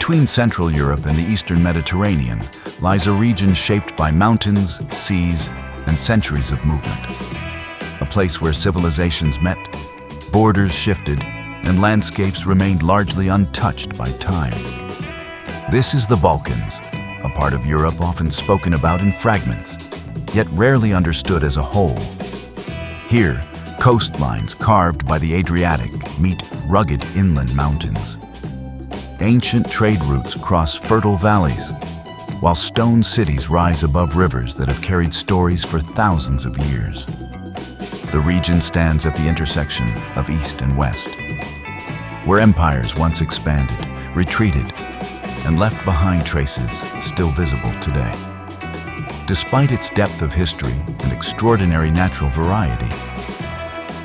Between Central Europe and the Eastern Mediterranean lies a region shaped by mountains, seas, and centuries of movement. A place where civilizations met, borders shifted, and landscapes remained largely untouched by time. This is the Balkans, a part of Europe often spoken about in fragments, yet rarely understood as a whole. Here, coastlines carved by the Adriatic meet rugged inland mountains. Ancient trade routes cross fertile valleys, while stone cities rise above rivers that have carried stories for thousands of years. The region stands at the intersection of East and West, where empires once expanded, retreated, and left behind traces still visible today. Despite its depth of history and extraordinary natural variety,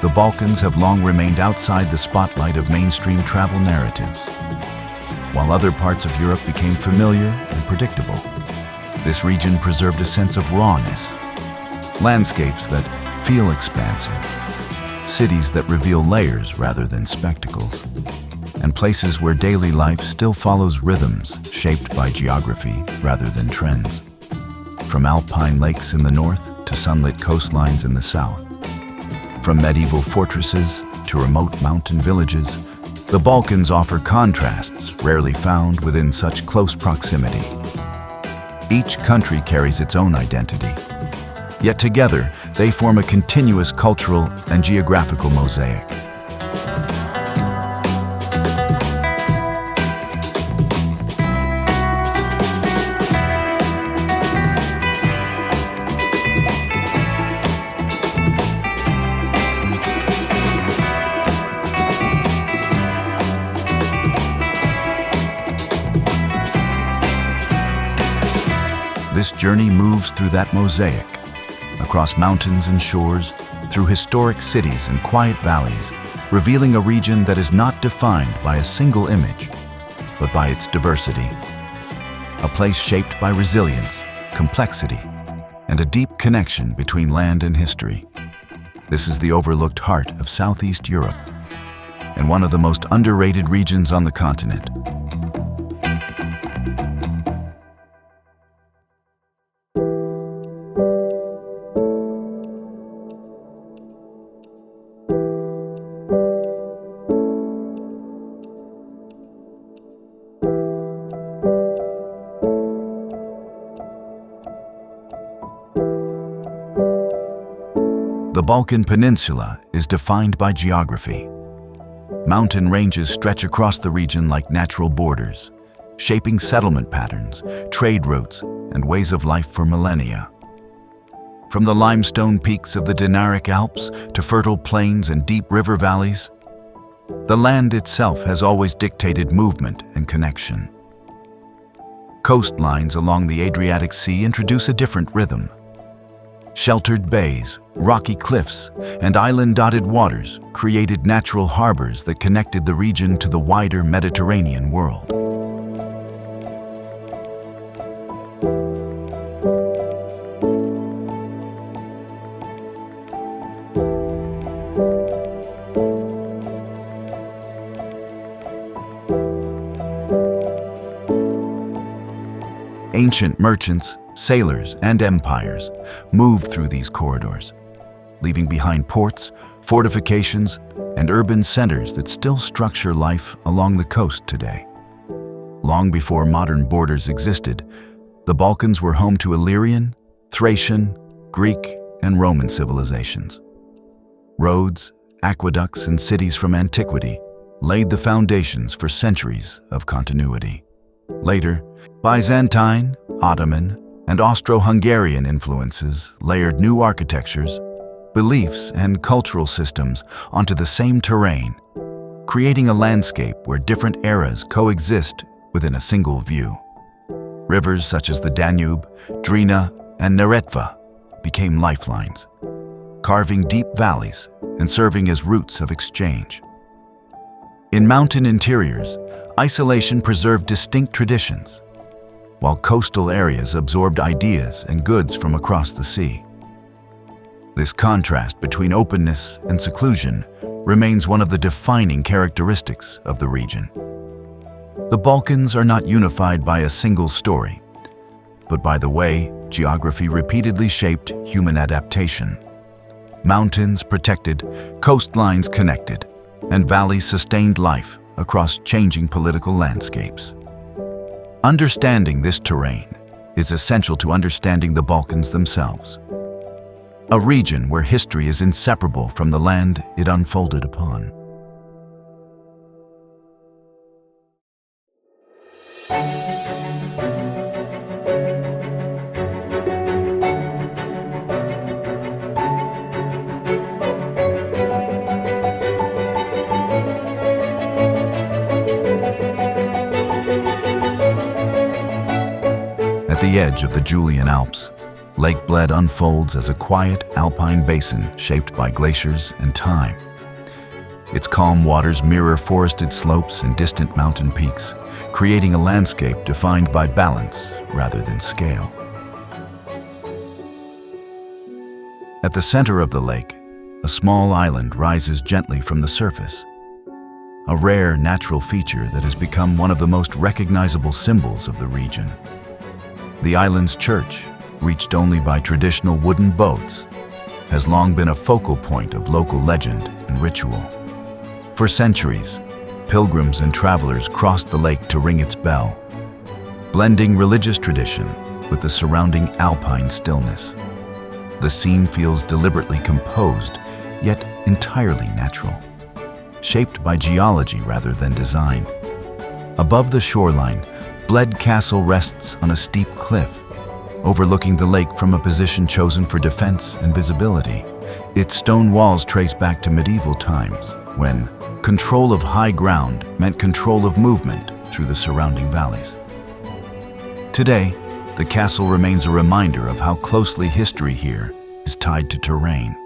the Balkans have long remained outside the spotlight of mainstream travel narratives. While other parts of Europe became familiar and predictable, this region preserved a sense of rawness. Landscapes that feel expansive, cities that reveal layers rather than spectacles, and places where daily life still follows rhythms shaped by geography rather than trends. From Alpine lakes in the north to sunlit coastlines in the south, from medieval fortresses to remote mountain villages, the Balkans offer contrasts rarely found within such close proximity. Each country carries its own identity, yet together they form a continuous cultural and geographical mosaic. This journey moves through that mosaic, across mountains and shores, through historic cities and quiet valleys, revealing a region that is not defined by a single image, but by its diversity. A place shaped by resilience, complexity, and a deep connection between land and history. This is the overlooked heart of Southeast Europe, and one of the most underrated regions on the continent. The Balkan Peninsula is defined by geography. Mountain ranges stretch across the region like natural borders, shaping settlement patterns, trade routes, and ways of life for millennia. From the limestone peaks of the Dinaric Alps to fertile plains and deep river valleys, the land itself has always dictated movement and connection. Coastlines along the Adriatic Sea introduce a different rhythm. Sheltered bays, rocky cliffs, and island-dotted waters created natural harbors that connected the region to the wider Mediterranean world. Ancient merchants, sailors, and empires moved through these corridors, leaving behind ports, fortifications, and urban centers that still structure life along the coast today. Long before modern borders existed, the Balkans were home to Illyrian, Thracian, Greek, and Roman civilizations. Roads, aqueducts, and cities from antiquity laid the foundations for centuries of continuity. Later, Byzantine, Ottoman, and Austro-Hungarian influences layered new architectures, beliefs, and cultural systems onto the same terrain, creating a landscape where different eras coexist within a single view. Rivers such as the Danube, Drina, and Neretva became lifelines, carving deep valleys and serving as routes of exchange. In mountain interiors, isolation preserved distinct traditions, while coastal areas absorbed ideas and goods from across the sea. This contrast between openness and seclusion remains one of the defining characteristics of the region. The Balkans are not unified by a single story, but by the way geography repeatedly shaped human adaptation. Mountains protected, coastlines connected, and valleys sustained life across changing political landscapes. Understanding this terrain is essential to understanding the Balkans themselves, a region where history is inseparable from the land it unfolded upon. At the edge of the Julian Alps, Lake Bled unfolds as a quiet alpine basin shaped by glaciers and time. Its calm waters mirror forested slopes and distant mountain peaks, creating a landscape defined by balance rather than scale. At the center of the lake, a small island rises gently from the surface, a rare natural feature that has become one of the most recognizable symbols of the region. The island's church, reached only by traditional wooden boats, has long been a focal point of local legend and ritual. For centuries, pilgrims and travelers crossed the lake to ring its bell, blending religious tradition with the surrounding alpine stillness. The scene feels deliberately composed, yet entirely natural, shaped by geology rather than design. Above the shoreline, Bled Castle rests on a steep cliff, overlooking the lake from a position chosen for defense and visibility. Its stone walls trace back to medieval times, when control of high ground meant control of movement through the surrounding valleys. Today, the castle remains a reminder of how closely history here is tied to terrain.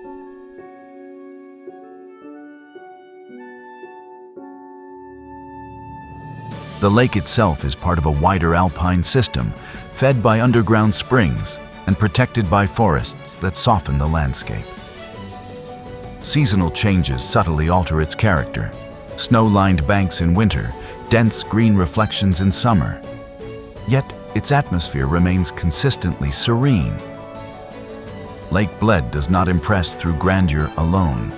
The lake itself is part of a wider alpine system, fed by underground springs and protected by forests that soften the landscape. Seasonal changes subtly alter its character: snow-lined banks in winter, dense green reflections in summer. Yet its atmosphere remains consistently serene. Lake Bled does not impress through grandeur alone.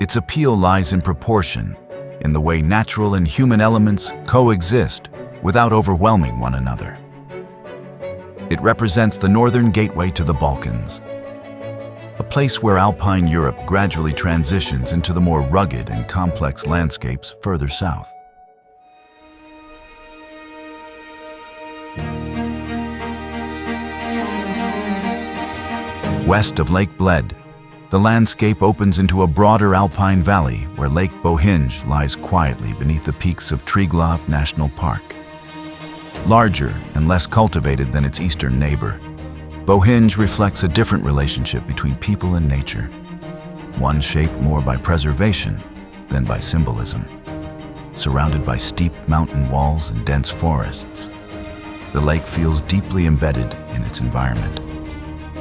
Its appeal lies in proportion, in the way natural and human elements coexist without overwhelming one another. It represents the northern gateway to the Balkans, a place where Alpine Europe gradually transitions into the more rugged and complex landscapes further south. West of Lake Bled, the landscape opens into a broader alpine valley where Lake Bohinj lies quietly beneath the peaks of Triglav National Park. Larger and less cultivated than its eastern neighbor, Bohinj reflects a different relationship between people and nature, one shaped more by preservation than by symbolism. Surrounded by steep mountain walls and dense forests, the lake feels deeply embedded in its environment.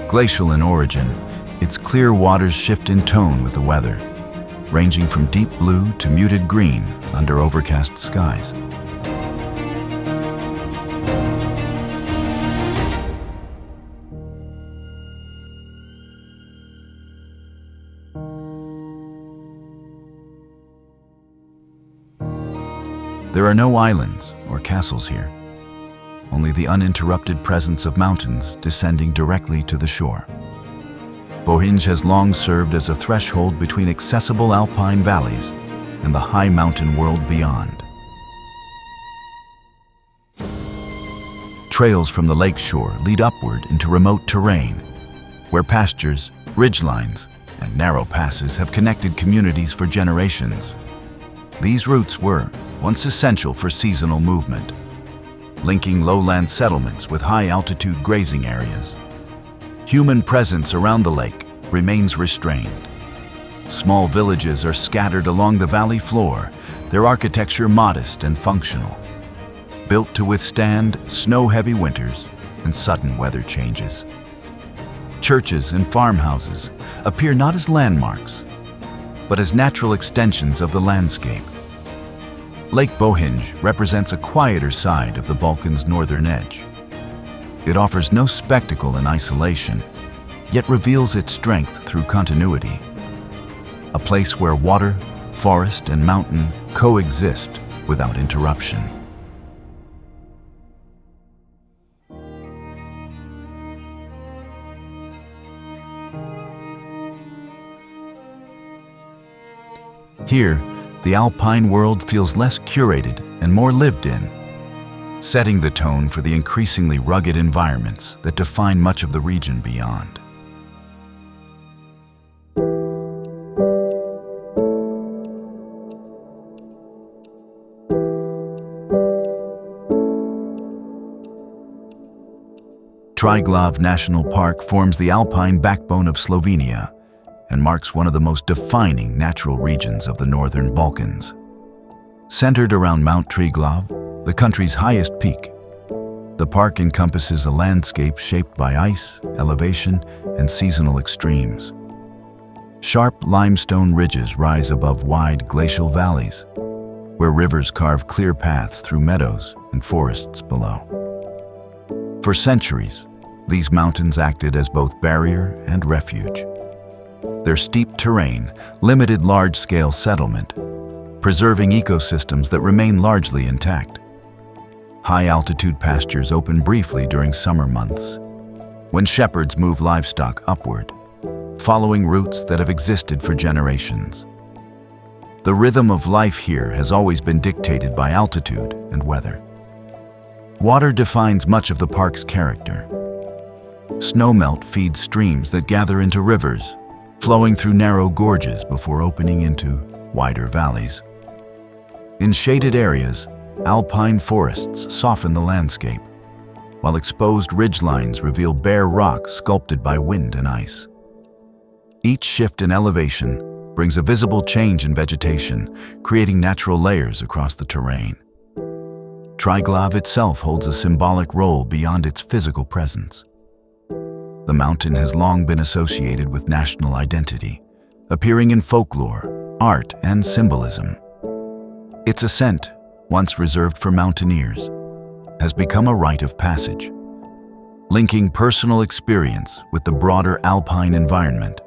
Glacial in origin, its clear waters shift in tone with the weather, ranging from deep blue to muted green under overcast skies. There are no islands or castles here, only the uninterrupted presence of mountains descending directly to the shore. Bohinj has long served as a threshold between accessible alpine valleys and the high mountain world beyond. Trails from the lakeshore lead upward into remote terrain, where pastures, ridgelines, and narrow passes have connected communities for generations. These routes were once essential for seasonal movement, linking lowland settlements with high-altitude grazing areas. Human presence around the lake remains restrained. Small villages are scattered along the valley floor, their architecture modest and functional, built to withstand snow-heavy winters and sudden weather changes. Churches and farmhouses appear not as landmarks, but as natural extensions of the landscape. Lake Bohinj represents a quieter side of the Balkans' northern edge. It offers no spectacle in isolation, yet reveals its strength through continuity. A place where water, forest, and mountain coexist without interruption. Here, the Alpine world feels less curated and more lived in, setting the tone for the increasingly rugged environments that define much of the region beyond. Triglav National Park forms the Alpine backbone of Slovenia and marks one of the most defining natural regions of the northern Balkans. Centered around Mount Triglav, the country's highest peak, the park encompasses a landscape shaped by ice, elevation, and seasonal extremes. Sharp limestone ridges rise above wide glacial valleys, where rivers carve clear paths through meadows and forests below. For centuries, these mountains acted as both barrier and refuge. Their steep terrain limited large-scale settlement, preserving ecosystems that remain largely intact. High-altitude pastures open briefly during summer months, when shepherds move livestock upward, following routes that have existed for generations. The rhythm of life here has always been dictated by altitude and weather. Water defines much of the park's character. Snowmelt feeds streams that gather into rivers, flowing through narrow gorges before opening into wider valleys. In shaded areas, alpine forests soften the landscape, while exposed ridgelines reveal bare rock sculpted by wind and ice. Each shift in elevation brings a visible change in vegetation, creating natural layers across the terrain. Triglav itself holds a symbolic role beyond its physical presence. The mountain has long been associated with national identity, appearing in folklore, art, and symbolism. Its ascent, once reserved for mountaineers, has become a rite of passage, linking personal experience with the broader alpine environment.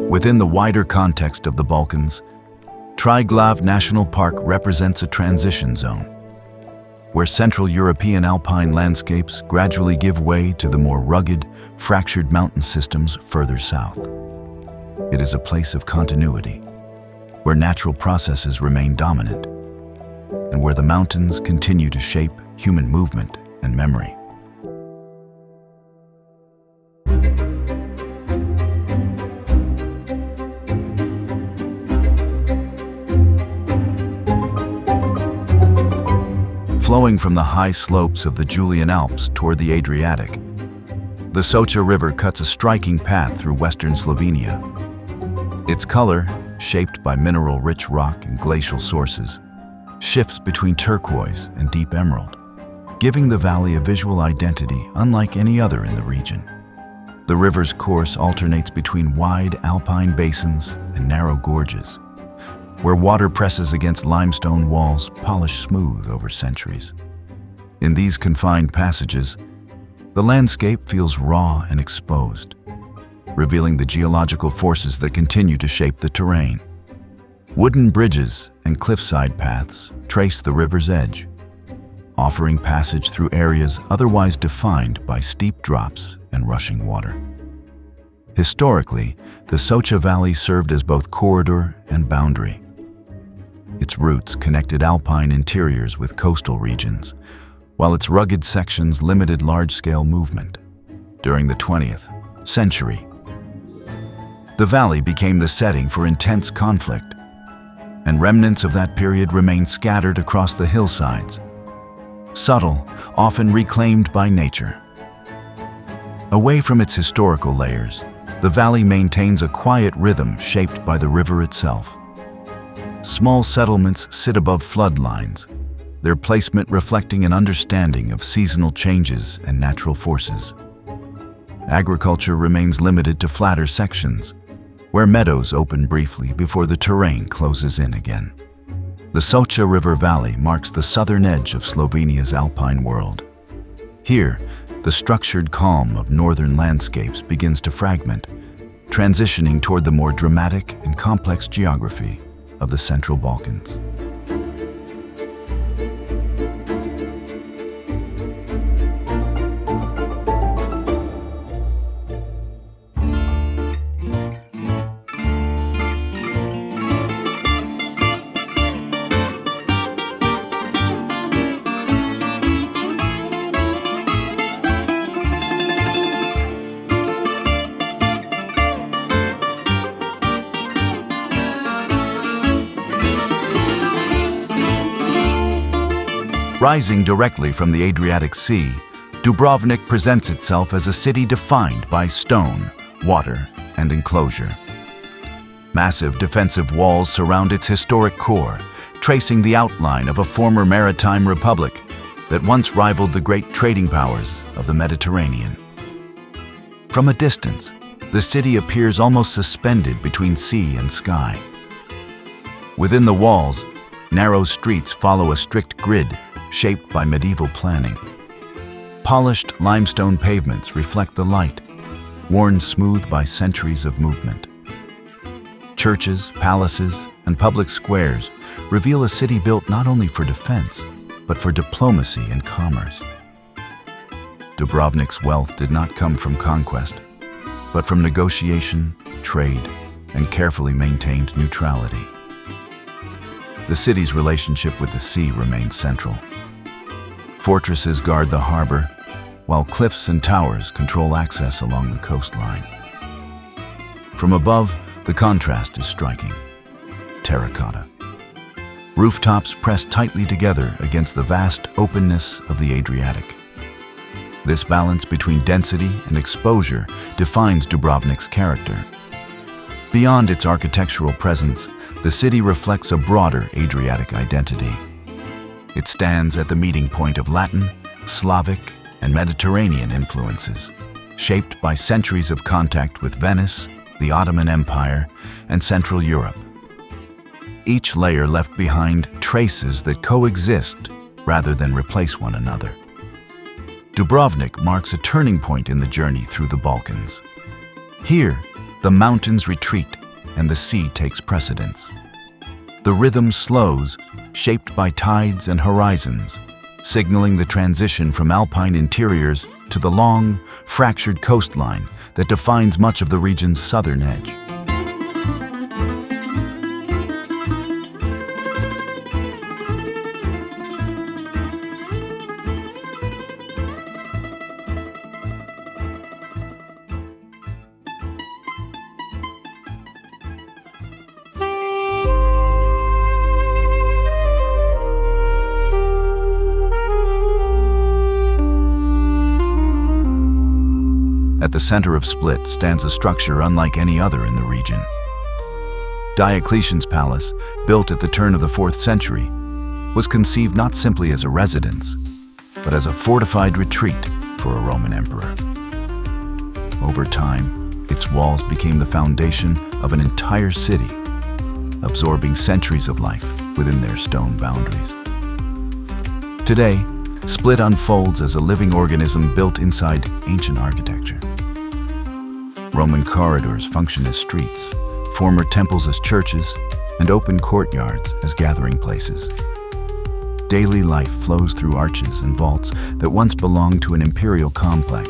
Within the wider context of the Balkans, Triglav National Park represents a transition zone, where Central European alpine landscapes gradually give way to the more rugged, fractured mountain systems further south. It is a place of continuity, where natural processes remain dominant, and where the mountains continue to shape human movement and memory. Flowing from the high slopes of the Julian Alps toward the Adriatic, the Soča River cuts a striking path through western Slovenia. Its color, shaped by mineral-rich rock and glacial sources, shifts between turquoise and deep emerald, giving the valley a visual identity unlike any other in the region. The river's course alternates between wide alpine basins and narrow gorges, where water presses against limestone walls polished smooth over centuries. In these confined passages, the landscape feels raw and exposed, revealing the geological forces that continue to shape the terrain. Wooden bridges and cliffside paths trace the river's edge, offering passage through areas otherwise defined by steep drops and rushing water. Historically, the Soča Valley served as both corridor and boundary. Its roots connected alpine interiors with coastal regions, while its rugged sections limited large-scale movement. During the 20th century, the valley became the setting for intense conflict, and remnants of that period remain scattered across the hillsides. subtle, often reclaimed by nature. Away from its historical layers, the valley maintains a quiet rhythm shaped by the river itself. Small settlements sit above flood lines, their placement reflecting an understanding of seasonal changes and natural forces. Agriculture remains limited to flatter sections, where meadows open briefly before the terrain closes in again. The Soča River Valley marks the southern edge of Slovenia's Alpine world. Here, the structured calm of northern landscapes begins to fragment, transitioning toward the more dramatic and complex geography of the Central Balkans. Rising directly from the Adriatic Sea, Dubrovnik presents itself as a city defined by stone, water, and enclosure. Massive defensive walls surround its historic core, tracing the outline of a former maritime republic that once rivaled the great trading powers of the Mediterranean. From a distance, the city appears almost suspended between sea and sky. Within the walls, narrow streets follow a strict grid shaped by medieval planning. Polished limestone pavements reflect the light, worn smooth by centuries of movement. Churches, palaces, and public squares reveal a city built not only for defense, but for diplomacy and commerce. Dubrovnik's wealth did not come from conquest, but from negotiation, trade, and carefully maintained neutrality. The city's relationship with the sea remains central. Fortresses guard the harbor, while cliffs and towers control access along the coastline. From above, the contrast is striking. Terracotta. Rooftops press tightly together against the vast openness of the Adriatic. This balance between density and exposure defines Dubrovnik's character. Beyond its architectural presence, the city reflects a broader Adriatic identity. It stands at the meeting point of Latin, Slavic, and Mediterranean influences, shaped by centuries of contact with Venice, the Ottoman Empire, and Central Europe. Each layer left behind traces that coexist rather than replace one another. Dubrovnik marks a turning point in the journey through the Balkans. Here, the mountains retreat and the sea takes precedence. The rhythm slows, shaped by tides and horizons, signaling the transition from Alpine interiors to the long, fractured coastline that defines much of the region's southern edge. At the center of Split stands a structure unlike any other in the region. Diocletian's palace, built at the turn of the 4th century, was conceived not simply as a residence, but as a fortified retreat for a Roman emperor. Over time, its walls became the foundation of an entire city, absorbing centuries of life within their stone boundaries. Today, Split unfolds as a living organism built inside ancient architecture. Roman corridors function as streets, former temples as churches, and open courtyards as gathering places. Daily life flows through arches and vaults that once belonged to an imperial complex,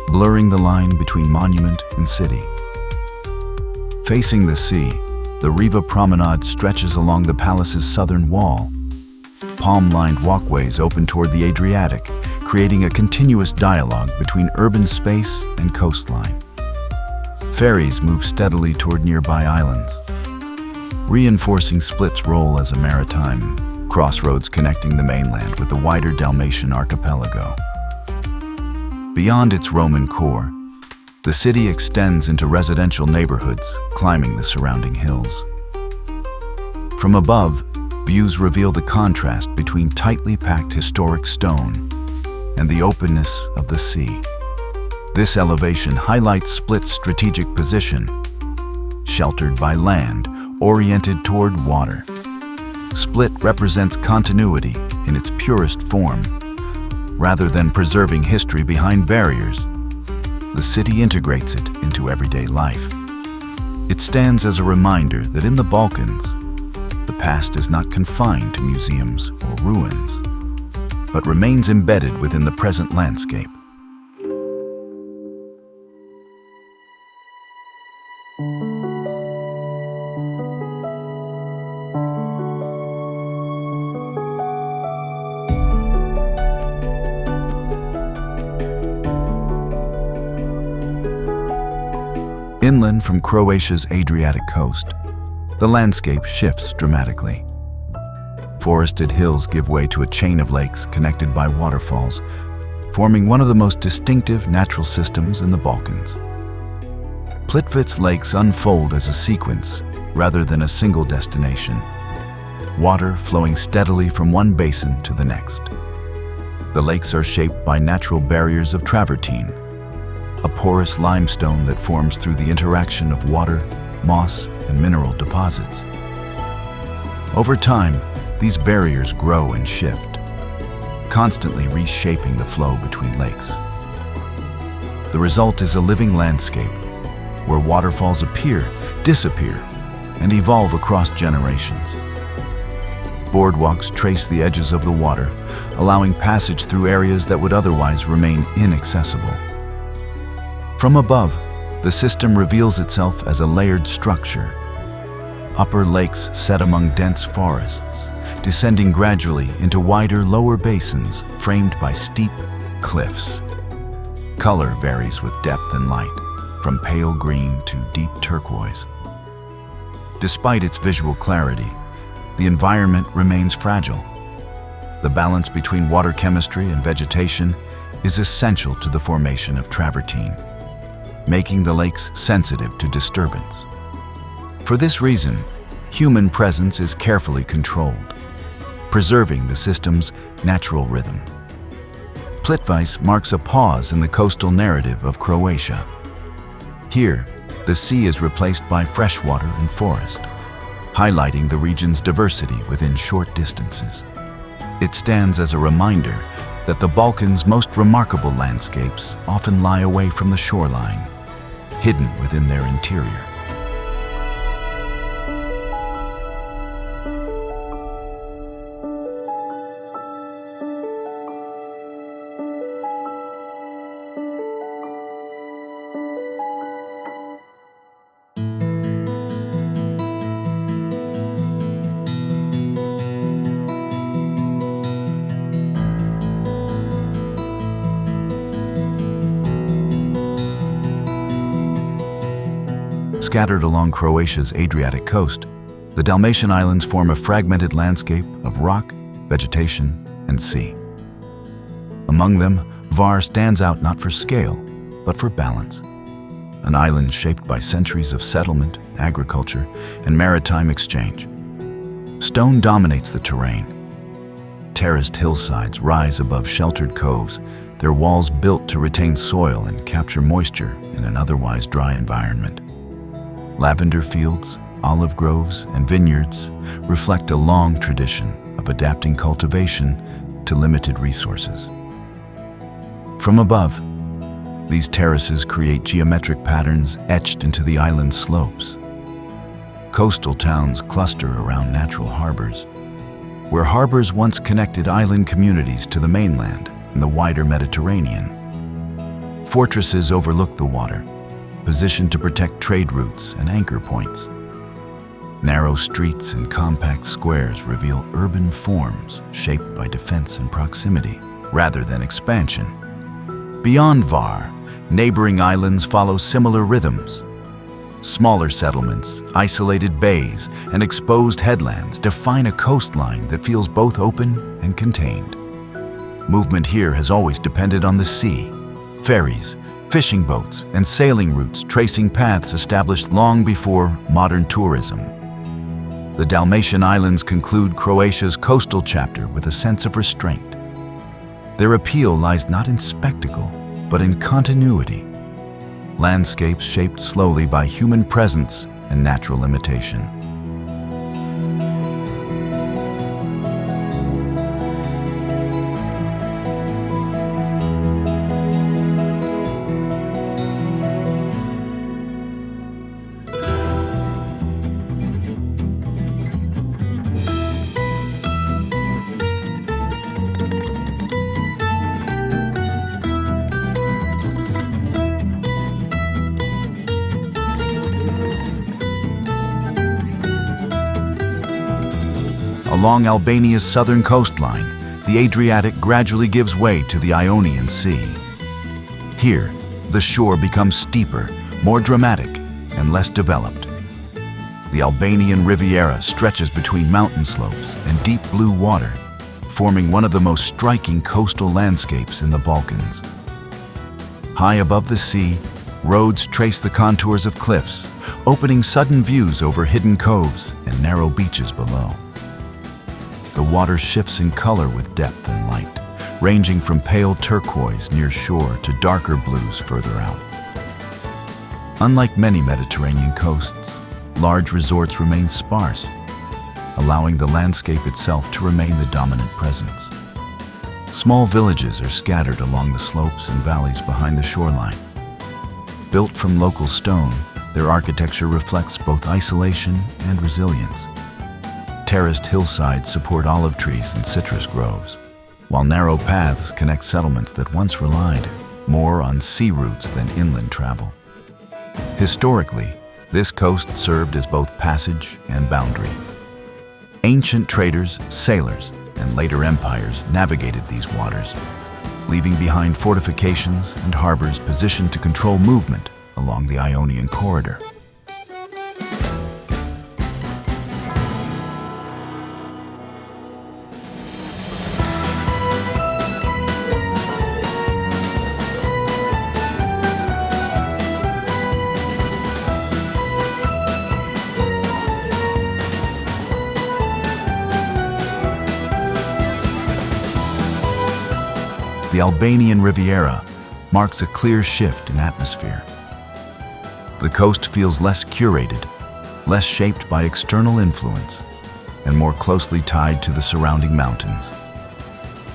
blurring the line between monument and city. Facing the sea, the Riva promenade stretches along the palace's southern wall. Palm-lined walkways open toward the Adriatic, creating a continuous dialogue between urban space and coastline. Ferries move steadily toward nearby islands, reinforcing Split's role as a maritime crossroads connecting the mainland with the wider Dalmatian archipelago. Beyond its Roman core, the city extends into residential neighborhoods, climbing the surrounding hills. From above, views reveal the contrast between tightly packed historic stone and the openness of the sea. This elevation highlights Split's strategic position, sheltered by land, oriented toward water. Split represents continuity in its purest form. Rather than preserving history behind barriers, the city integrates it into everyday life. It stands as a reminder that in the Balkans, the past is not confined to museums or ruins, but remains embedded within the present landscape. Inland from Croatia's Adriatic coast, the landscape shifts dramatically. Forested hills give way to a chain of lakes connected by waterfalls, forming one of the most distinctive natural systems in the Balkans. Plitvice lakes unfold as a sequence rather than a single destination, water flowing steadily from one basin to the next. The lakes are shaped by natural barriers of travertine, a porous limestone that forms through the interaction of water, moss, and mineral deposits. Over time, these barriers grow and shift, constantly reshaping the flow between lakes. The result is a living landscape where waterfalls appear, disappear, and evolve across generations. Boardwalks trace the edges of the water, allowing passage through areas that would otherwise remain inaccessible. From above, the system reveals itself as a layered structure. Upper lakes set among dense forests, descending gradually into wider lower basins framed by steep cliffs. Color varies with depth and light, from pale green to deep turquoise. Despite its visual clarity, the environment remains fragile. The balance between water chemistry and vegetation is essential to the formation of travertine, making the lakes sensitive to disturbance. For this reason, human presence is carefully controlled, preserving the system's natural rhythm. Plitvice marks a pause in the coastal narrative of Croatia. Here, the sea is replaced by freshwater and forest, highlighting the region's diversity within short distances. It stands as a reminder that the Balkans' most remarkable landscapes often lie away from the shoreline, hidden within their interior. Scattered along Croatia's Adriatic coast, the Dalmatian islands form a fragmented landscape of rock, vegetation, and sea. Among them, Hvar stands out not for scale, but for balance. An island shaped by centuries of settlement, agriculture, and maritime exchange. Stone dominates the terrain. Terraced hillsides rise above sheltered coves, their walls built to retain soil and capture moisture in an otherwise dry environment. Lavender fields, olive groves, and vineyards reflect a long tradition of adapting cultivation to limited resources. From above, these terraces create geometric patterns etched into the island's slopes. Coastal towns cluster around natural harbors, where harbors once connected island communities to the mainland and the wider Mediterranean. Fortresses overlook the water, positioned to protect trade routes and anchor points. Narrow streets and compact squares reveal urban forms shaped by defense and proximity, rather than expansion. Beyond Hvar, neighboring islands follow similar rhythms. Smaller settlements, isolated bays, and exposed headlands define a coastline that feels both open and contained. Movement here has always depended on the sea. Ferries, fishing boats, and sailing routes tracing paths established long before modern tourism. The Dalmatian Islands conclude Croatia's coastal chapter with a sense of restraint. Their appeal lies not in spectacle, but in continuity. Landscapes shaped slowly by human presence and natural imitation. Along Albania's southern coastline, the Adriatic gradually gives way to the Ionian Sea. Here, the shore becomes steeper, more dramatic, and less developed. The Albanian Riviera stretches between mountain slopes and deep blue water, forming one of the most striking coastal landscapes in the Balkans. High above the sea, roads trace the contours of cliffs, opening sudden views over hidden coves and narrow beaches below. The water shifts in color with depth and light, ranging from pale turquoise near shore to darker blues further out. Unlike many Mediterranean coasts, large resorts remain sparse, allowing the landscape itself to remain the dominant presence. Small villages are scattered along the slopes and valleys behind the shoreline. Built from local stone, their architecture reflects both isolation and resilience. Terraced hillsides support olive trees and citrus groves, while narrow paths connect settlements that once relied more on sea routes than inland travel. Historically, this coast served as both passage and boundary. Ancient traders, sailors, and later empires navigated these waters, leaving behind fortifications and harbors positioned to control movement along the Ionian corridor. The Albanian Riviera marks a clear shift in atmosphere. The coast feels less curated, less shaped by external influence, and more closely tied to the surrounding mountains.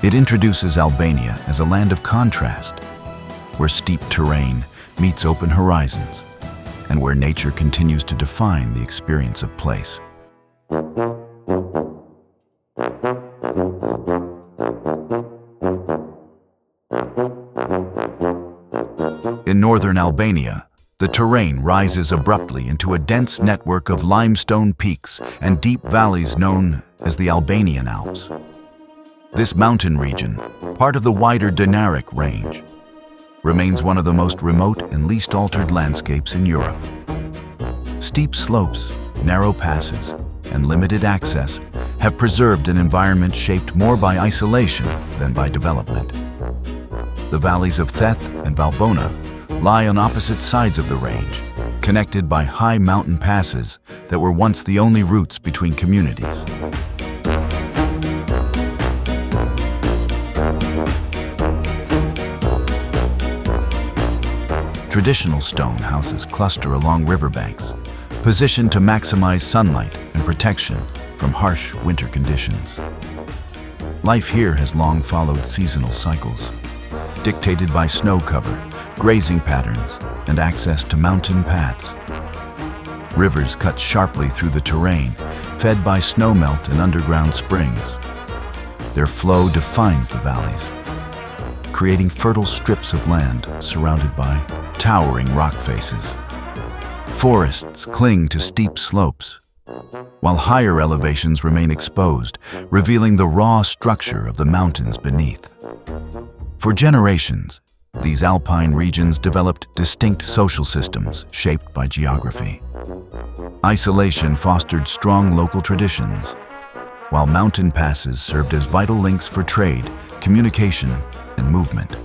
It introduces Albania as a land of contrast, where steep terrain meets open horizons, and where nature continues to define the experience of place. In northern Albania, the terrain rises abruptly into a dense network of limestone peaks and deep valleys known as the Albanian Alps. This mountain region, part of the wider Dinaric range, remains one of the most remote and least altered landscapes in Europe. Steep slopes, narrow passes, and limited access have preserved an environment shaped more by isolation than by development. The valleys of Theth and Valbona lie on opposite sides of the range, connected by high mountain passes that were once the only routes between communities. Traditional stone houses cluster along riverbanks, positioned to maximize sunlight and protection from harsh winter conditions. Life here has long followed seasonal cycles, dictated by snow cover, grazing patterns, and access to mountain paths. Rivers cut sharply through the terrain, fed by snowmelt and underground springs. Their flow defines the valleys, creating fertile strips of land surrounded by towering rock faces. Forests cling to steep slopes, while higher elevations remain exposed, revealing the raw structure of the mountains beneath. For generations, These Alpine regions developed distinct social systems shaped by geography. Isolation fostered strong local traditions, while mountain passes served as vital links for trade, communication, and movement.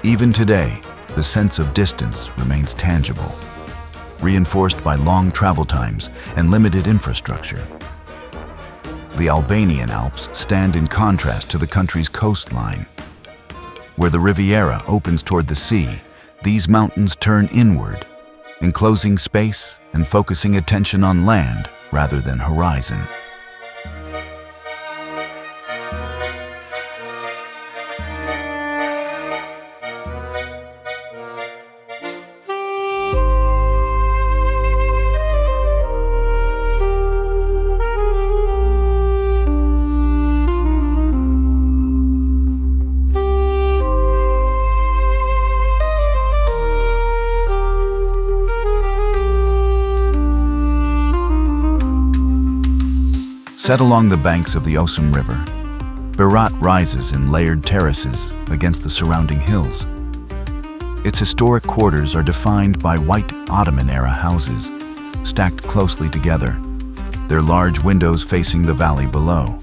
Even today, the sense of distance remains tangible, reinforced by long travel times and limited infrastructure. The Albanian Alps stand in contrast to the country's coastline. Where the Riviera opens toward the sea, these mountains turn inward, enclosing space and focusing attention on land rather than horizon. Set along the banks of the Osum River, Berat rises in layered terraces against the surrounding hills. Its historic quarters are defined by white Ottoman-era houses, stacked closely together, their large windows facing the valley below.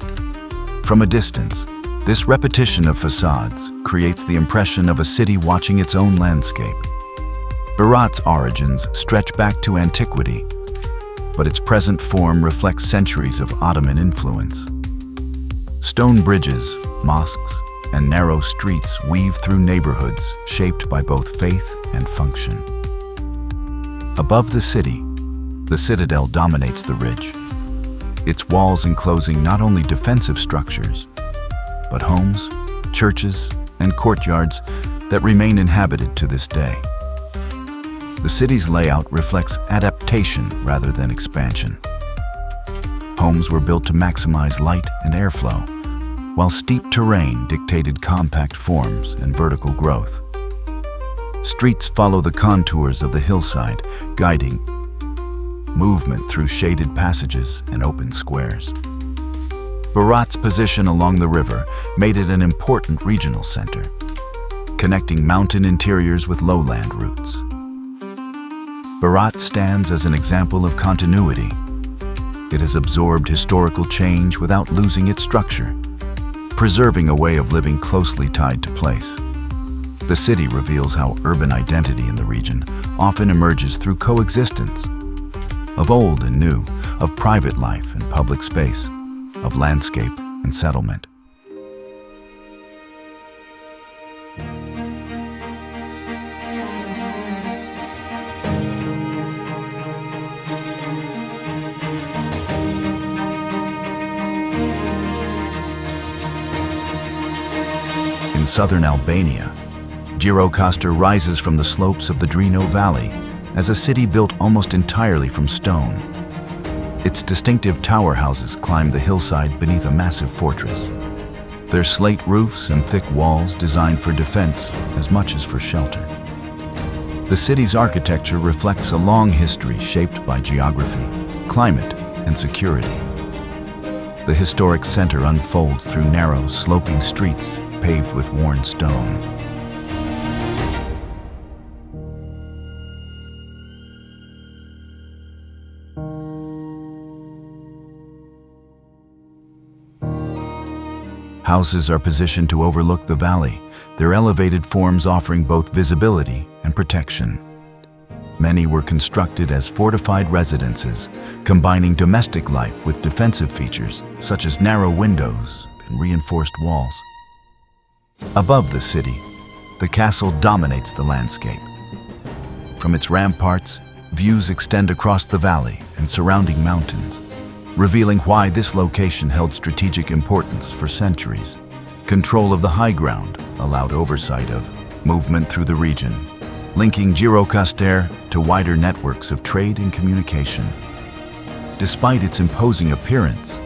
From a distance, this repetition of facades creates the impression of a city watching its own landscape. Berat's origins stretch back to antiquity, but its present form reflects centuries of Ottoman influence. Stone bridges, mosques, and narrow streets weave through neighborhoods shaped by both faith and function. Above the city, the citadel dominates the ridge, its walls enclosing not only defensive structures, but homes, churches, and courtyards that remain inhabited to this day. The city's layout reflects adaptation rather than expansion. Homes were built to maximize light and airflow, while steep terrain dictated compact forms and vertical growth. Streets follow the contours of the hillside, guiding movement through shaded passages and open squares. Berat's position along the river made it an important regional center, connecting mountain interiors with lowland routes. Berat stands as an example of continuity. It has absorbed historical change without losing its structure, preserving a way of living closely tied to place. The city reveals how urban identity in the region often emerges through coexistence of old and new, of private life and public space, of landscape and settlement. In southern Albania, Gjirokastër rises from the slopes of the Drino Valley as a city built almost entirely from stone. Its distinctive tower houses climb the hillside beneath a massive fortress, their slate roofs and thick walls designed for defense as much as for shelter. The city's architecture reflects a long history shaped by geography, climate, and security. The historic center unfolds through narrow, sloping streets paved with worn stone. Houses are positioned to overlook the valley, their elevated forms offering both visibility and protection. Many were constructed as fortified residences, combining domestic life with defensive features such as narrow windows and reinforced walls. Above the city, the castle dominates the landscape. From its ramparts, views extend across the valley and surrounding mountains, revealing why this location held strategic importance for centuries. Control of the high ground allowed oversight of movement through the region, linking Gjirokastër to wider networks of trade and communication. Despite its imposing appearance,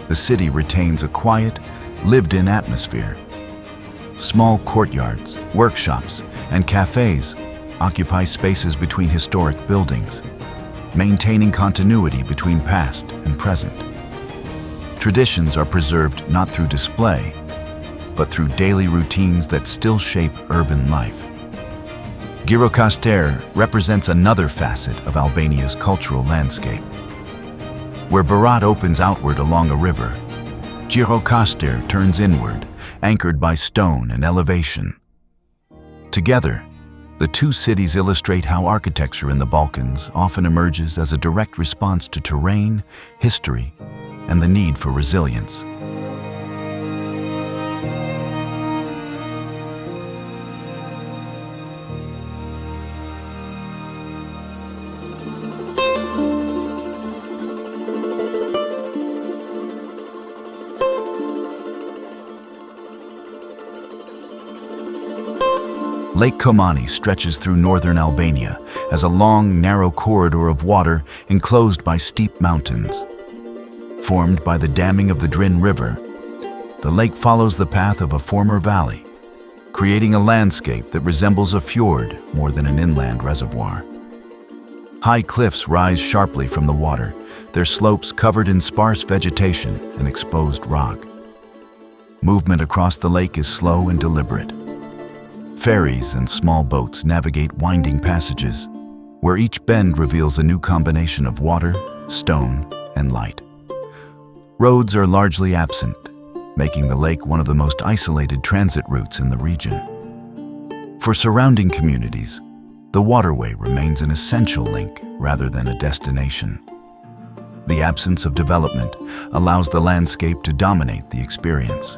the city retains a quiet, lived-in atmosphere. Small courtyards, workshops, and cafes occupy spaces between historic buildings, maintaining continuity between past and present. Traditions are preserved not through display, but through daily routines that still shape urban life. Gjirokastër represents another facet of Albania's cultural landscape. Where Berat opens outward along a river, Gjirokastër turns inward, anchored by stone and elevation. Together, the two cities illustrate how architecture in the Balkans often emerges as a direct response to terrain, history, and the need for resilience. Lake Komani stretches through northern Albania as a long, narrow corridor of water enclosed by steep mountains. Formed by the damming of the Drin River, the lake follows the path of a former valley, creating a landscape that resembles a fjord more than an inland reservoir. High cliffs rise sharply from the water, their slopes covered in sparse vegetation and exposed rock. Movement across the lake is slow and deliberate. Ferries and small boats navigate winding passages, where each bend reveals a new combination of water, stone, and light. Roads are largely absent, making the lake one of the most isolated transit routes in the region. For surrounding communities, the waterway remains an essential link rather than a destination. The absence of development allows the landscape to dominate the experience.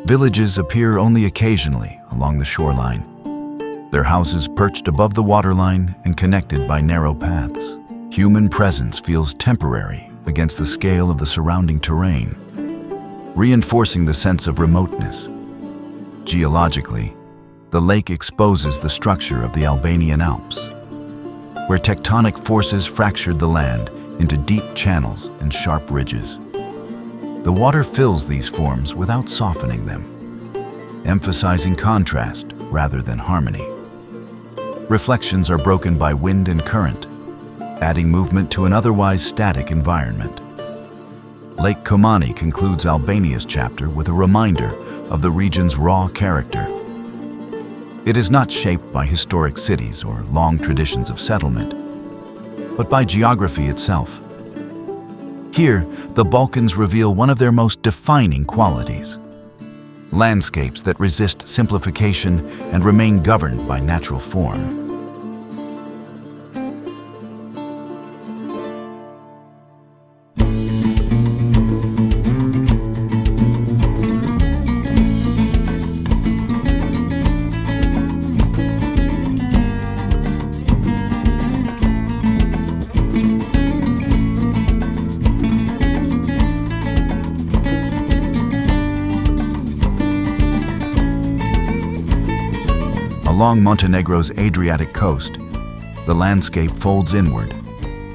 Villages appear only occasionally along the shoreline, their houses perched above the waterline and connected by narrow paths. Human presence feels temporary against the scale of the surrounding terrain, reinforcing the sense of remoteness. Geologically, the lake exposes the structure of the Albanian Alps, where tectonic forces fractured the land into deep channels and sharp ridges. The water fills these forms without softening them, emphasizing contrast rather than harmony. Reflections are broken by wind and current, adding movement to an otherwise static environment. Lake Komani concludes Albania's chapter with a reminder of the region's raw character. It is not shaped by historic cities or long traditions of settlement, but by geography itself. Here, the Balkans reveal one of their most defining qualities: landscapes that resist simplification and remain governed by natural form. Along Montenegro's Adriatic coast, the landscape folds inward,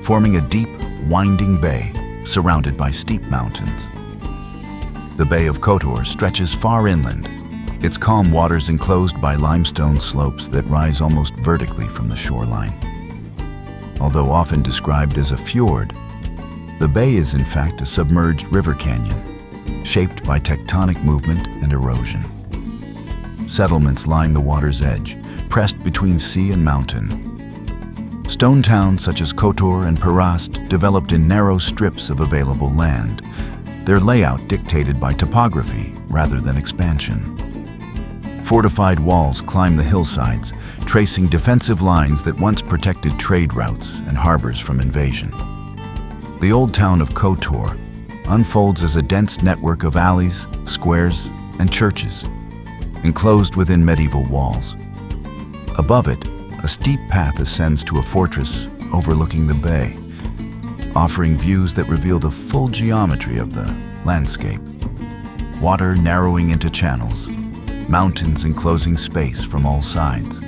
forming a deep, winding bay surrounded by steep mountains. The Bay of Kotor stretches far inland, its calm waters enclosed by limestone slopes that rise almost vertically from the shoreline. Although often described as a fjord, the bay is in fact a submerged river canyon, shaped by tectonic movement and erosion. Settlements line the water's edge, pressed between sea and mountain. Stone towns such as Kotor and Perast developed in narrow strips of available land, their layout dictated by topography rather than expansion. Fortified walls climb the hillsides, tracing defensive lines that once protected trade routes and harbors from invasion. The old town of Kotor unfolds as a dense network of alleys, squares, and churches, enclosed within medieval walls. Above it, a steep path ascends to a fortress overlooking the bay, offering views that reveal the full geometry of the landscape. Water narrowing into channels, mountains enclosing space from all sides.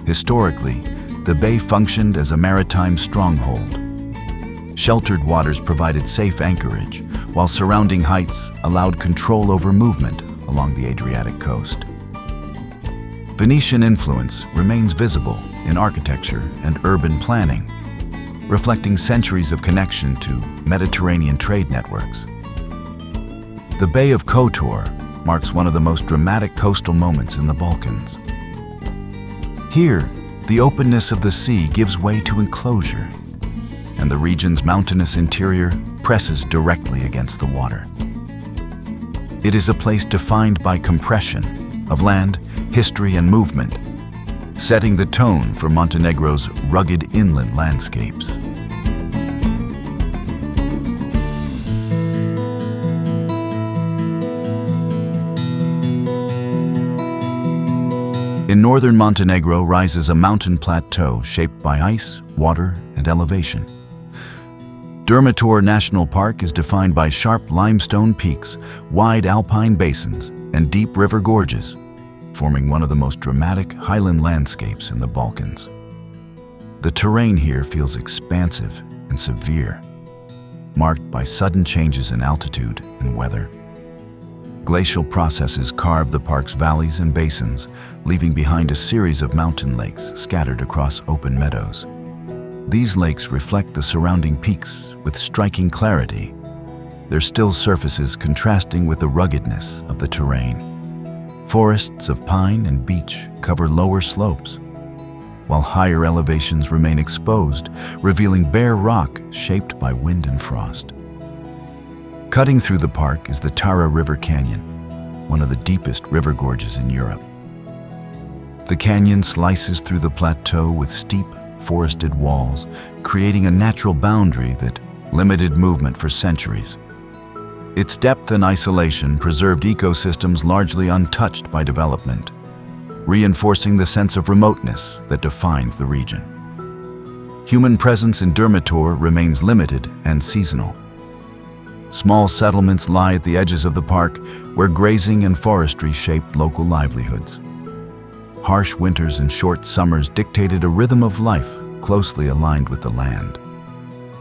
Historically, the bay functioned as a maritime stronghold. Sheltered waters provided safe anchorage, while surrounding heights allowed control over movement along the Adriatic coast. Venetian influence remains visible in architecture and urban planning, reflecting centuries of connection to Mediterranean trade networks. The Bay of Kotor marks one of the most dramatic coastal moments in the Balkans. Here, the openness of the sea gives way to enclosure, and the region's mountainous interior presses directly against the water. It is a place defined by compression of land, history, and movement, setting the tone for Montenegro's rugged inland landscapes. In northern Montenegro rises a mountain plateau shaped by ice, water, and elevation. Durmitor National Park is defined by sharp limestone peaks, wide alpine basins, and deep river gorges, forming one of the most dramatic highland landscapes in the Balkans. The terrain here feels expansive and severe, marked by sudden changes in altitude and weather. Glacial processes carve the park's valleys and basins, leaving behind a series of mountain lakes scattered across open meadows. These lakes reflect the surrounding peaks with striking clarity, their still surfaces contrasting with the ruggedness of the terrain. Forests of pine and beech cover lower slopes, while higher elevations remain exposed, revealing bare rock shaped by wind and frost. Cutting through the park is the Tara River Canyon, one of the deepest river gorges in Europe. The canyon slices through the plateau with steep, forested walls, creating a natural boundary that limited movement for centuries. Its depth and isolation preserved ecosystems largely untouched by development, reinforcing the sense of remoteness that defines the region. Human presence in Durmitor remains limited and seasonal. Small settlements lie at the edges of the park, where grazing and forestry shaped local livelihoods. Harsh winters and short summers dictated a rhythm of life closely aligned with the land,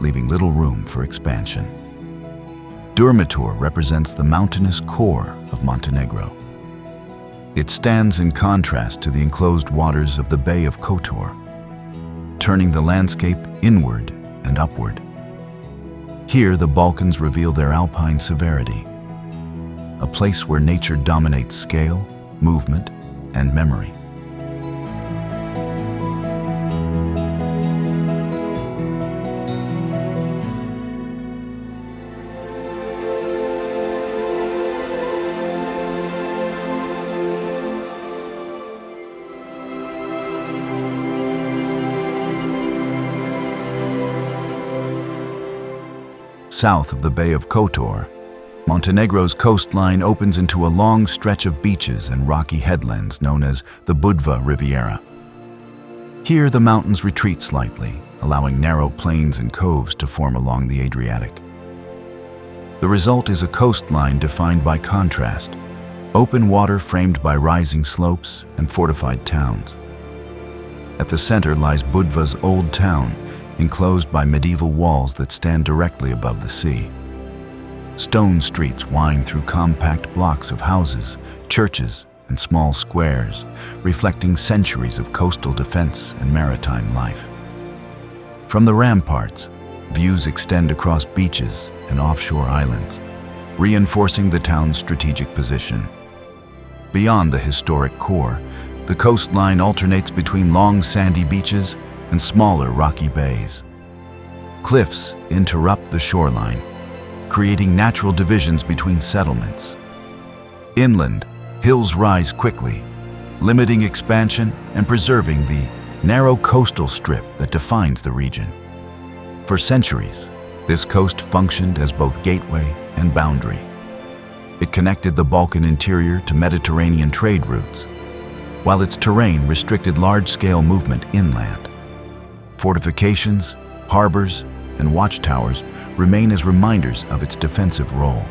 leaving little room for expansion. Durmitor represents the mountainous core of Montenegro. It stands in contrast to the enclosed waters of the Bay of Kotor, turning the landscape inward and upward. Here, the Balkans reveal their alpine severity, a place where nature dominates scale, movement, and memory. South of the Bay of Kotor, Montenegro's coastline opens into a long stretch of beaches and rocky headlands known as the Budva Riviera. Here, the mountains retreat slightly, allowing narrow plains and coves to form along the Adriatic. The result is a coastline defined by contrast, open water framed by rising slopes and fortified towns. At the center lies Budva's old town, enclosed by medieval walls that stand directly above the sea. Stone streets wind through compact blocks of houses, churches, and small squares, reflecting centuries of coastal defense and maritime life. From the ramparts, views extend across beaches and offshore islands, reinforcing the town's strategic position. Beyond the historic core, the coastline alternates between long sandy beaches and smaller rocky bays. Cliffs interrupt the shoreline, creating natural divisions between settlements. Inland, hills rise quickly, limiting expansion and preserving the narrow coastal strip that defines the region. For centuries, this coast functioned as both gateway and boundary. It connected the Balkan interior to Mediterranean trade routes, while its terrain restricted large-scale movement inland. Fortifications, harbors, and watchtowers remain as reminders of its defensive role.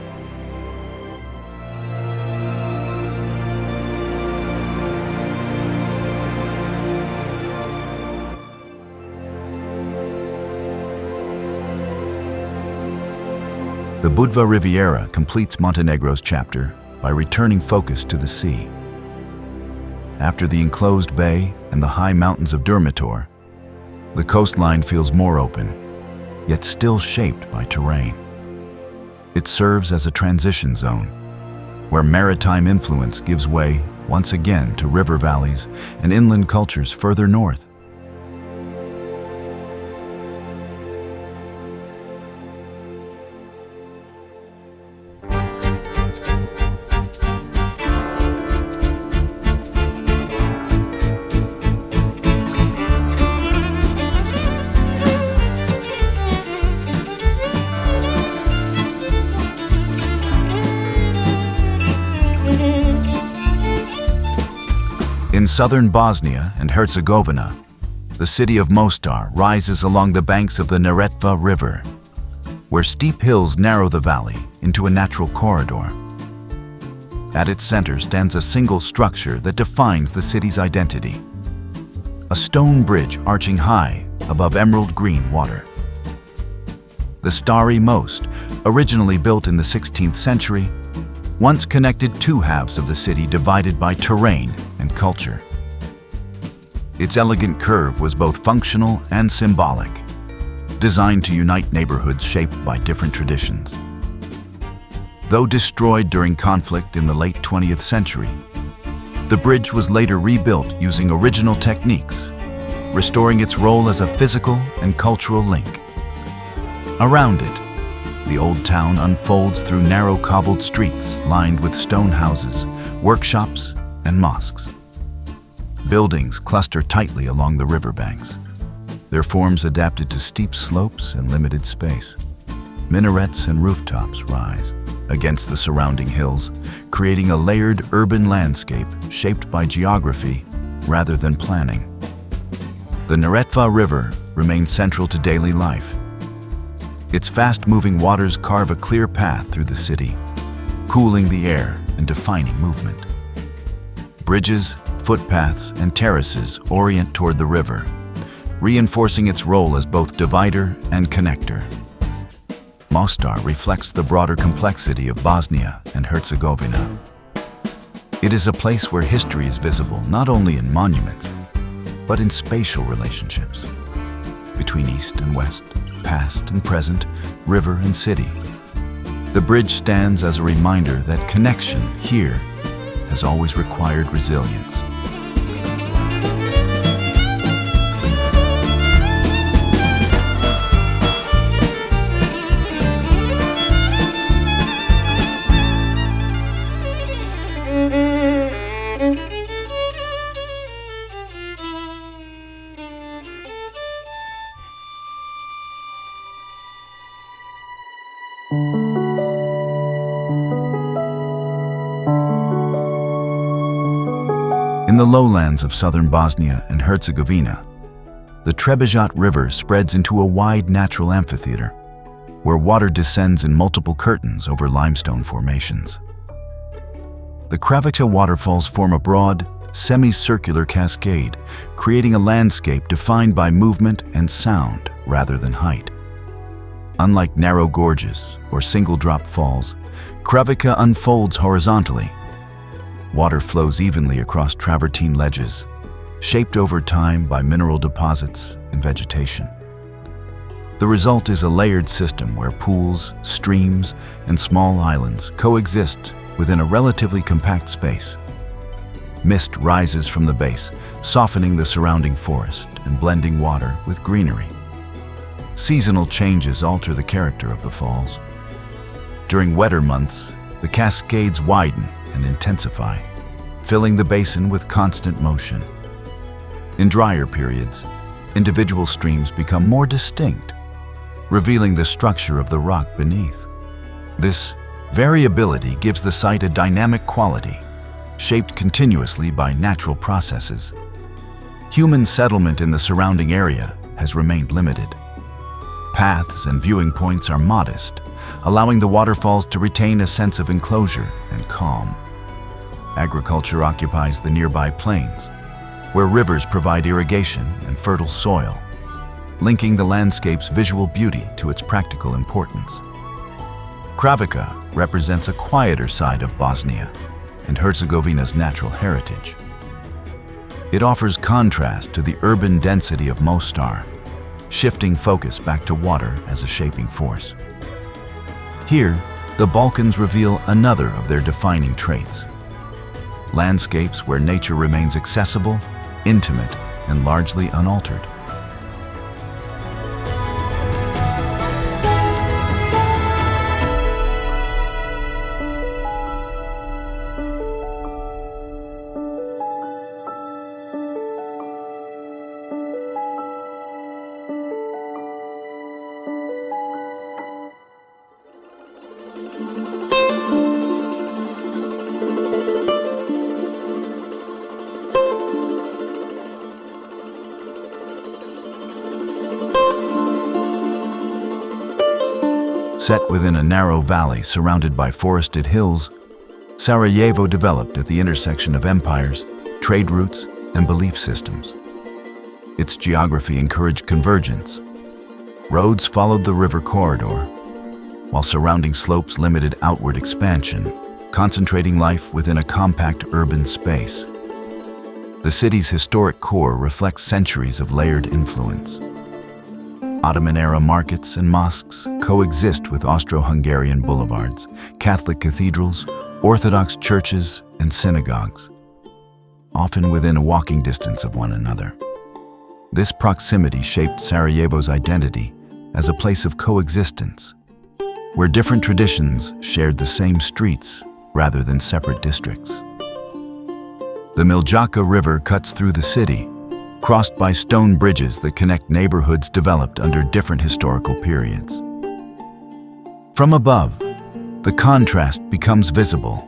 The Budva Riviera completes Montenegro's chapter by returning focus to the sea. After the enclosed bay and the high mountains of Durmitor, the coastline feels more open, yet still shaped by terrain. It serves as a transition zone, where maritime influence gives way once again to river valleys and inland cultures further north. In southern Bosnia and Herzegovina, the city of Mostar rises along the banks of the Neretva River, where steep hills narrow the valley into a natural corridor. At its center stands a single structure that defines the city's identity: a stone bridge arching high above emerald green water. The starry most, originally built in the 16th century, once connected two halves of the city divided by terrain and culture. Its elegant curve was both functional and symbolic, designed to unite neighborhoods shaped by different traditions. Though destroyed during conflict in the late 20th century, the bridge was later rebuilt using original techniques, restoring its role as a physical and cultural link. Around it, the old town unfolds through narrow cobbled streets lined with stone houses, workshops, and mosques. Buildings cluster tightly along the riverbanks, their forms adapted to steep slopes and limited space. Minarets and rooftops rise against the surrounding hills, creating a layered urban landscape shaped by geography rather than planning. The Neretva River remains central to daily life. Its fast-moving waters carve a clear path through the city, cooling the air and defining movement. Bridges, footpaths, and terraces orient toward the river, reinforcing its role as both divider and connector. Mostar reflects the broader complexity of Bosnia and Herzegovina. It is a place where history is visible not only in monuments, but in spatial relationships between east and west, past and present, river and city. The bridge stands as a reminder that connection here has always required resilience. In the lowlands of southern Bosnia and Herzegovina, the Trebisjat River spreads into a wide natural amphitheater, where water descends in multiple curtains over limestone formations. The Kravica waterfalls form a broad, semicircular cascade, creating a landscape defined by movement and sound rather than height. Unlike narrow gorges or single-drop falls, Kravica unfolds horizontally. Water flows evenly across travertine ledges, shaped over time by mineral deposits and vegetation. The result is a layered system where pools, streams, and small islands coexist within a relatively compact space. Mist rises from the base, softening the surrounding forest and blending water with greenery. Seasonal changes alter the character of the falls. During wetter months, the cascades widen and intensify, filling the basin with constant motion. In drier periods, individual streams become more distinct, revealing the structure of the rock beneath. This variability gives the site a dynamic quality, shaped continuously by natural processes. Human settlement in the surrounding area has remained limited. Paths and viewing points are modest, allowing the waterfalls to retain a sense of enclosure and calm. Agriculture occupies the nearby plains, where rivers provide irrigation and fertile soil, linking the landscape's visual beauty to its practical importance. Kravica represents a quieter side of Bosnia and Herzegovina's natural heritage. It offers contrast to the urban density of Mostar, shifting focus back to water as a shaping force. Here, the Balkans reveal another of their defining traits. Landscapes where nature remains accessible, intimate, and largely unaltered. Set within a narrow valley surrounded by forested hills, Sarajevo developed at the intersection of empires, trade routes, and belief systems. Its geography encouraged convergence. Roads followed the river corridor, while surrounding slopes limited outward expansion, concentrating life within a compact urban space. The city's historic core reflects centuries of layered influence. Ottoman-era markets and mosques coexist with Austro-Hungarian boulevards, Catholic cathedrals, Orthodox churches, and synagogues, often within a walking distance of one another. This proximity shaped Sarajevo's identity as a place of coexistence, where different traditions shared the same streets rather than separate districts. The Miljacka River cuts through the city, crossed by stone bridges that connect neighborhoods developed under different historical periods. From above, the contrast becomes visible.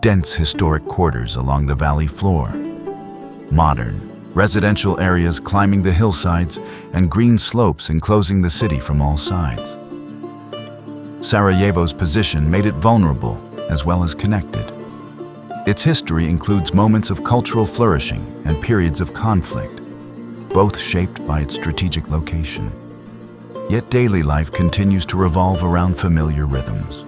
Dense historic quarters along the valley floor, modern residential areas climbing the hillsides, and green slopes enclosing the city from all sides. Sarajevo's position made it vulnerable as well as connected. Its history includes moments of cultural flourishing and periods of conflict, both shaped by its strategic location. Yet daily life continues to revolve around familiar rhythms.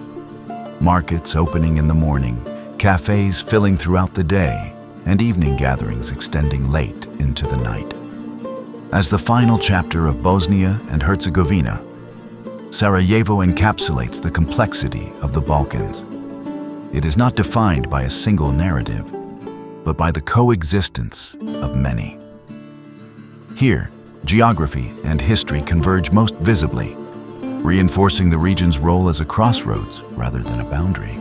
Markets opening in the morning, cafes filling throughout the day, and evening gatherings extending late into the night. As the final chapter of Bosnia and Herzegovina, Sarajevo encapsulates the complexity of the Balkans. It is not defined by a single narrative, but by the coexistence of many. Here, geography and history converge most visibly, reinforcing the region's role as a crossroads rather than a boundary.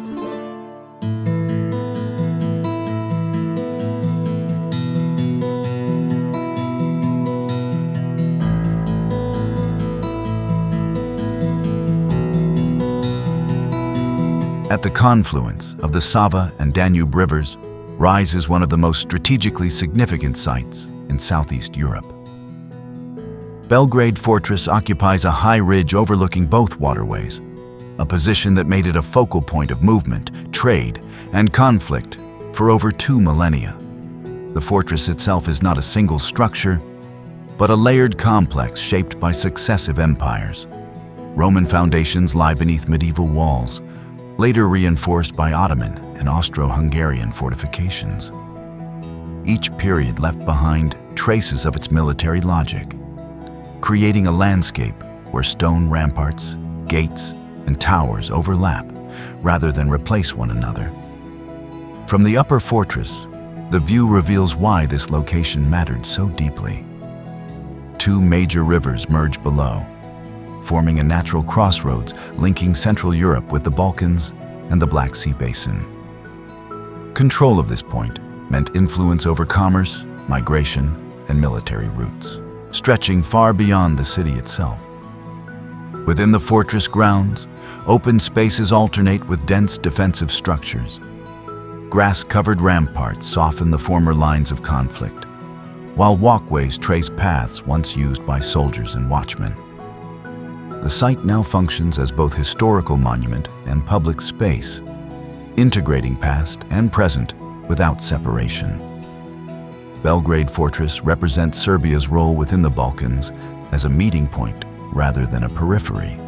At the confluence of the Sava and Danube rivers, Rise is one of the most strategically significant sites in Southeast Europe. Belgrade Fortress occupies a high ridge overlooking both waterways, a position that made it a focal point of movement, trade, and conflict for over 2 millennia. The fortress itself is not a single structure, but a layered complex shaped by successive empires. Roman foundations lie beneath medieval walls, later reinforced by Ottoman and Austro-Hungarian fortifications. Each period left behind traces of its military logic, creating a landscape where stone ramparts, gates, and towers overlap rather than replace one another. From the upper fortress, the view reveals why this location mattered so deeply. 2 major rivers merge below, forming a natural crossroads linking Central Europe with the Balkans and the Black Sea Basin. Control of this point meant influence over commerce, migration, and military routes, stretching far beyond the city itself. Within the fortress grounds, open spaces alternate with dense defensive structures. Grass-covered ramparts soften the former lines of conflict, while walkways trace paths once used by soldiers and watchmen. The site now functions as both historical monument and public space, integrating past and present without separation. Belgrade Fortress represents Serbia's role within the Balkans as a meeting point rather than a periphery.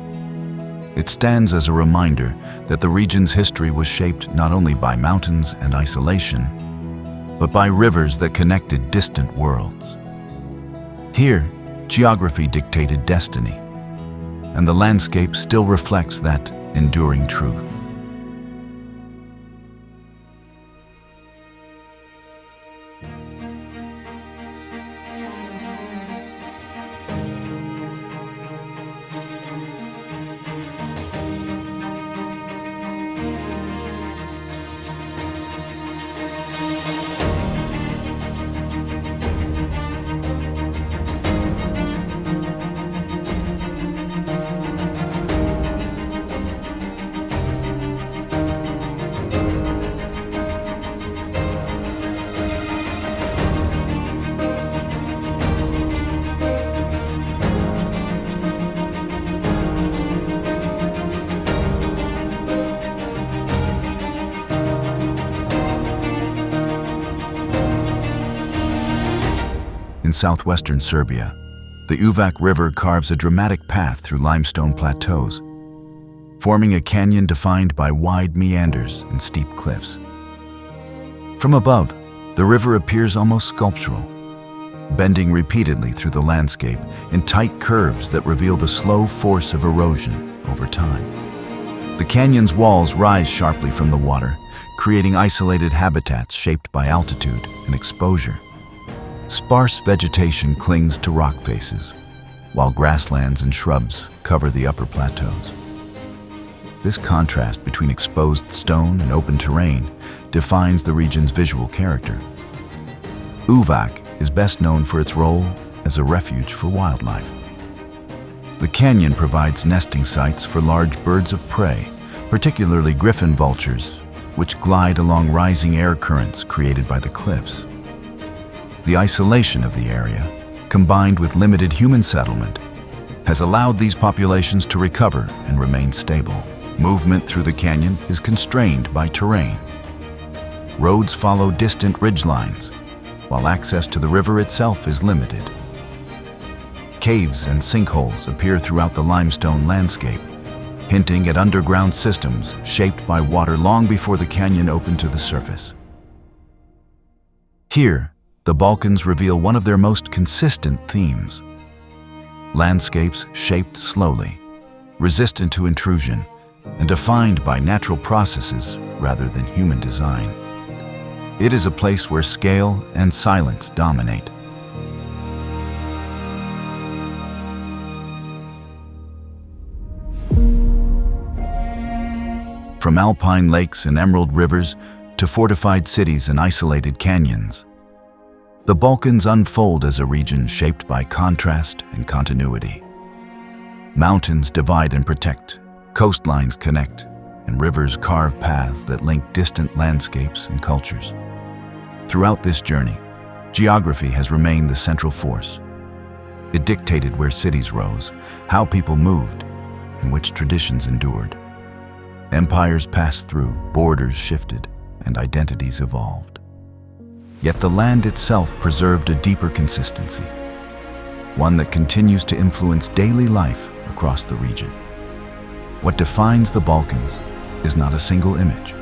It stands as a reminder that the region's history was shaped not only by mountains and isolation, but by rivers that connected distant worlds. Here, geography dictated destiny, and the landscape still reflects that enduring truth. In southwestern Serbia, the Uvac River carves a dramatic path through limestone plateaus, forming a canyon defined by wide meanders and steep cliffs. From above, the river appears almost sculptural, bending repeatedly through the landscape in tight curves that reveal the slow force of erosion over time. The canyon's walls rise sharply from the water, creating isolated habitats shaped by altitude and exposure. Sparse vegetation clings to rock faces, while grasslands and shrubs cover the upper plateaus. This contrast between exposed stone and open terrain defines the region's visual character. Uvac is best known for its role as a refuge for wildlife. The canyon provides nesting sites for large birds of prey, particularly griffon vultures, which glide along rising air currents created by the cliffs. The isolation of the area, combined with limited human settlement, has allowed these populations to recover and remain stable. Movement through the canyon is constrained by terrain. Roads follow distant ridgelines, while access to the river itself is limited. Caves and sinkholes appear throughout the limestone landscape, hinting at underground systems shaped by water long before the canyon opened to the surface. Here, the Balkans reveal one of their most consistent themes. Landscapes shaped slowly, resistant to intrusion, and defined by natural processes rather than human design. It is a place where scale and silence dominate. From alpine lakes and emerald rivers to fortified cities and isolated canyons, the Balkans unfold as a region shaped by contrast and continuity. Mountains divide and protect, coastlines connect, and rivers carve paths that link distant landscapes and cultures. Throughout this journey, geography has remained the central force. It dictated where cities rose, how people moved, and which traditions endured. Empires passed through, borders shifted, and identities evolved. Yet the land itself preserved a deeper consistency, one that continues to influence daily life across the region. What defines the Balkans is not a single image,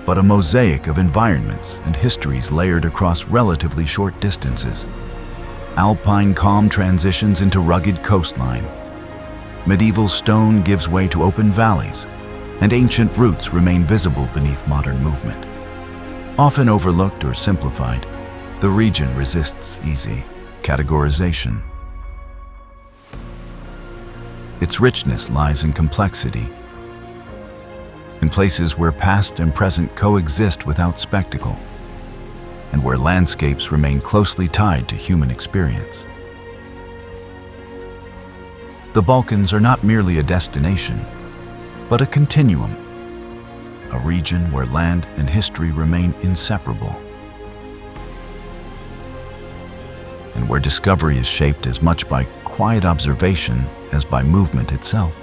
but a mosaic of environments and histories layered across relatively short distances. Alpine calm transitions into rugged coastline. Medieval stone gives way to open valleys, and ancient roots remain visible beneath modern movement. Often overlooked or simplified, the region resists easy categorization. Its richness lies in complexity, in places where past and present coexist without spectacle, and where landscapes remain closely tied to human experience. The Balkans are not merely a destination, but a continuum, a region where land and history remain inseparable, and where discovery is shaped as much by quiet observation as by movement itself.